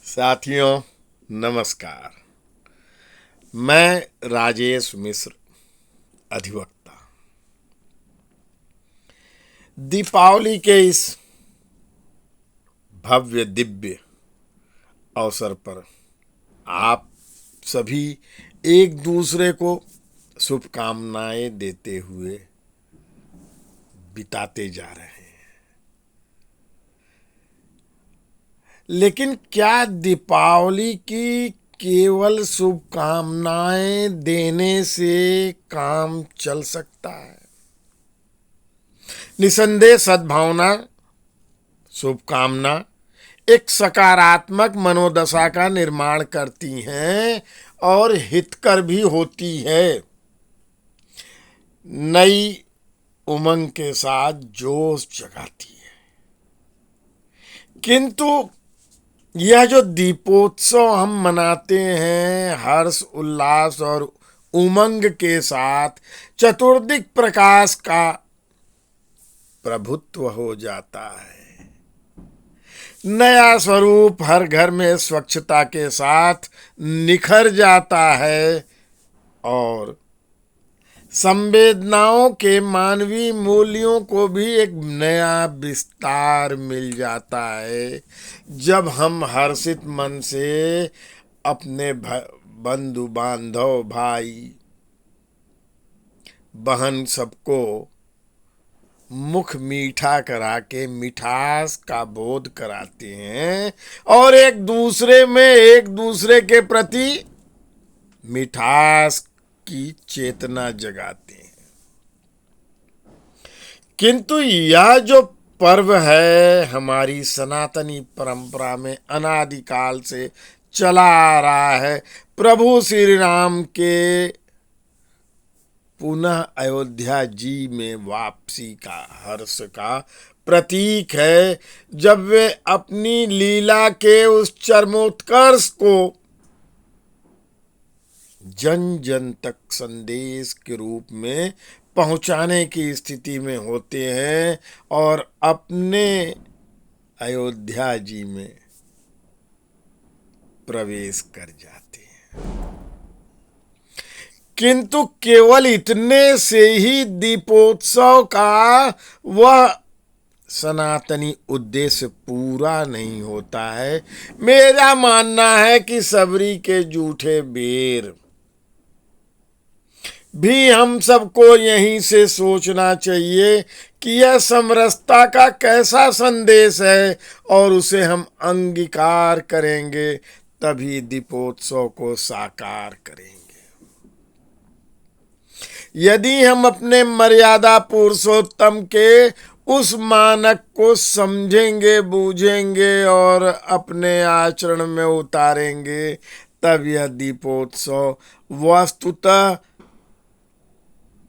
साथियों नमस्कार। मैं राजेश मिश्र, अधिवक्ता। दीपावली के इस भव्य दिव्य अवसर पर आप सभी एक दूसरे को शुभकामनाएं देते हुए बिताते जा रहे हैं। लेकिन क्या दीपावली की केवल शुभकामनाएं देने से काम चल सकता है? निसंदेह सद्भावना, शुभकामना एक सकारात्मक मनोदशा का निर्माण करती हैं और हितकर भी होती है। नई उमंग के साथ जोश जगाती है। किंतु यह जो दीपोत्सव हम मनाते हैं, हर्ष उल्लास और उमंग के साथ चतुर्दिक प्रकाश का प्रभुत्व हो जाता है। नया स्वरूप हर घर में स्वच्छता के साथ निखर जाता है और संवेदनाओं के मानवीय मूल्यों को भी एक नया विस्तार मिल जाता है जब हम हर्षित मन से अपने बंधु बांधव, भाई बहन सबको मुख मीठा करा के मिठास का बोध कराते हैं और एक दूसरे के प्रति मिठास की चेतना जगाते हैं। किंतु यह जो पर्व है हमारी सनातनी परंपरा में अनादिकाल से चला आ रहा है। प्रभु श्री राम के पुनः अयोध्या जी में वापसी का हर्ष का प्रतीक है, जब वे अपनी लीला के उस चरमोत्कर्ष को जन जन तक संदेश के रूप में पहुंचाने की स्थिति में होते हैं और अपने अयोध्या जी में प्रवेश कर जाते हैं। किंतु केवल इतने से ही दीपोत्सव का वह सनातनी उद्देश्य पूरा नहीं होता है। मेरा मानना है कि सबरी के जूठे बेर भी हम सबको यहीं से सोचना चाहिए कि यह समरसता का कैसा संदेश है और उसे हम अंगीकार करेंगे तभी दीपोत्सव को साकार करेंगे। यदि हम अपने मर्यादा पुरुषोत्तम के उस मानक को समझेंगे, बूझेंगे और अपने आचरण में उतारेंगे, तब यह दीपोत्सव वस्तुतः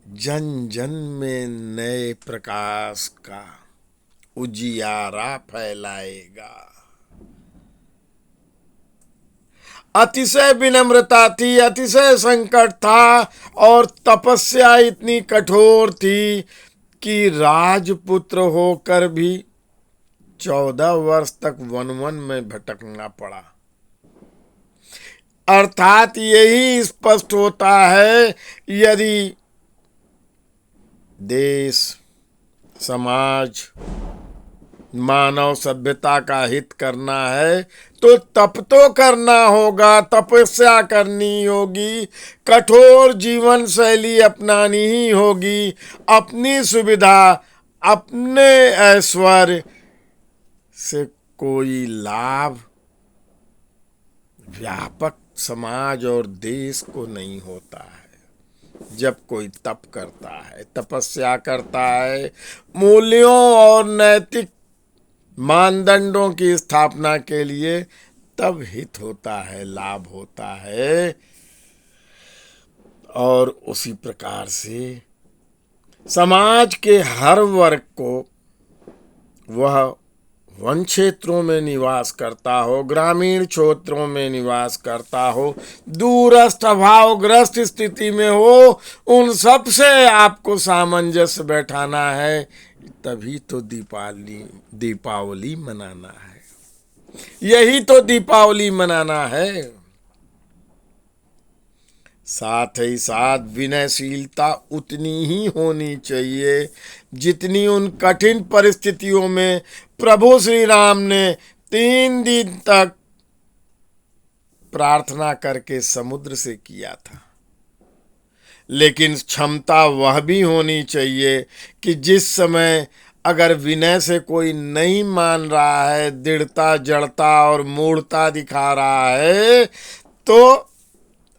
जन जन में नए प्रकाश का उजियारा फैलाएगा। अतिशय विनम्रता थी, अतिशय संकट था और तपस्या इतनी कठोर थी कि राजपुत्र होकर भी 14 वर्ष तक वन वन में भटकना पड़ा। अर्थात यही स्पष्ट होता है, यदि देश, समाज, मानव सभ्यता का हित करना है तो तप तो करना होगा, तपस्या करनी होगी, कठोर जीवन शैली अपनानी ही होगी। अपनी सुविधा, अपने ऐश्वर्य से कोई लाभ व्यापक समाज और देश को नहीं होता है। जब कोई तप करता है, तपस्या करता है, मूल्यों और नैतिक मानदंडों की स्थापना के लिए, तब हित होता है, लाभ होता है। और उसी प्रकार से समाज के हर वर्ग को, वह वन क्षेत्रों में निवास करता हो, ग्रामीण क्षेत्रों में निवास करता हो, दूरस्थ अभावग्रस्त स्थिति में हो, उन सब से आपको सामंजस्य बैठाना है। तभी तो दीपावली मनाना है। यही तो दीपावली मनाना है। साथ ही साथ विनयशीलता उतनी ही होनी चाहिए जितनी उन कठिन परिस्थितियों में प्रभु श्री राम ने 3 दिन तक प्रार्थना करके समुद्र से किया था। लेकिन क्षमता वह भी होनी चाहिए कि जिस समय अगर विनय से कोई नहीं मान रहा है, दृढ़ता, जड़ता और मूढ़ता दिखा रहा है, तो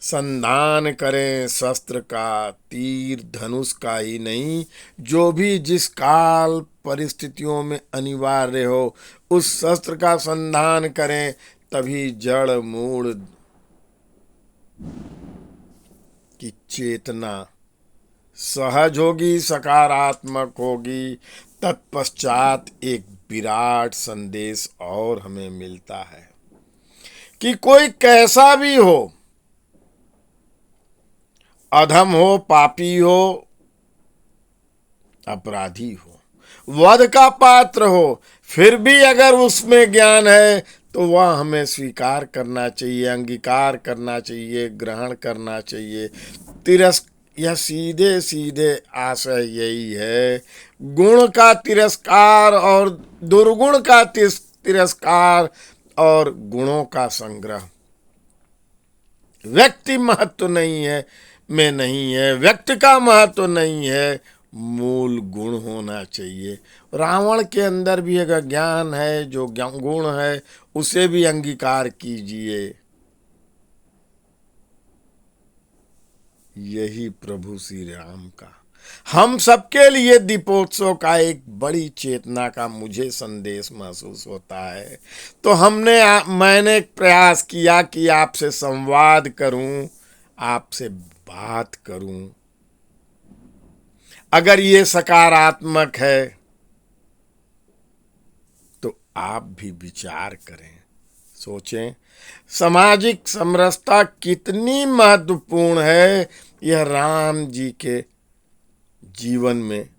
संधान करें शस्त्र का, तीर धनुष का ही नहीं, जो भी जिस काल परिस्थितियों में अनिवार्य हो उस शस्त्र का संधान करें। तभी जड़ मूढ़ की चेतना सहज होगी, सकारात्मक होगी। तत्पश्चात एक विराट संदेश और हमें मिलता है कि कोई कैसा भी हो, अधम हो, पापी हो, अपराधी हो, वध का पात्र हो, फिर भी अगर उसमें ज्ञान है तो वह हमें स्वीकार करना चाहिए, अंगीकार करना चाहिए, ग्रहण करना चाहिए। यह सीधे सीधे आशय यही है, गुण का तिरस्कार और दुर्गुण का तिरस्कार और गुणों का संग्रह। व्यक्ति महत्व नहीं है में नहीं है, व्यक्ति का महत्व नहीं है, मूल गुण होना चाहिए। रावण के अंदर भी अगर ज्ञान है, जो गुण है, उसे भी अंगीकार कीजिए। यही प्रभु श्री राम का हम सबके लिए दीपोत्सव का एक बड़ी चेतना का मुझे संदेश महसूस होता है। तो मैंने प्रयास किया कि आपसे संवाद करूं, आपसे बात करूं। अगर ये सकारात्मक है तो आप भी विचार करें, सोचें सामाजिक समरसता कितनी महत्वपूर्ण है। यह राम जी के जीवन में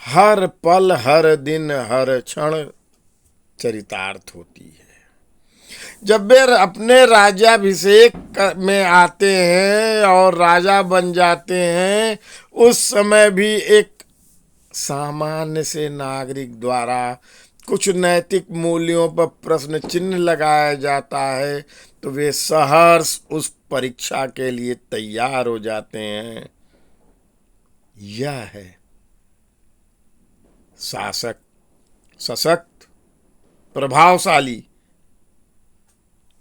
हर पल, हर दिन, हर क्षण चरितार्थ होती है। जब वे अपने राज्याभिषेक में आते हैं और राजा बन जाते हैं, उस समय भी एक सामान्य से नागरिक द्वारा कुछ नैतिक मूल्यों पर प्रश्न चिन्ह लगाया जाता है, तो वे सहर्ष उस परीक्षा के लिए तैयार हो जाते हैं। यह है शासक, सशक्त, प्रभावशाली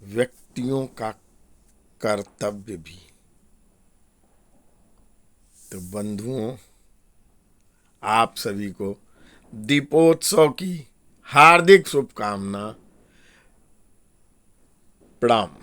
व्यक्तियों का कर्तव्य भी। तो बंधुओं, आप सभी को दीपोत्सव की हार्दिक शुभकामना। प्रणाम।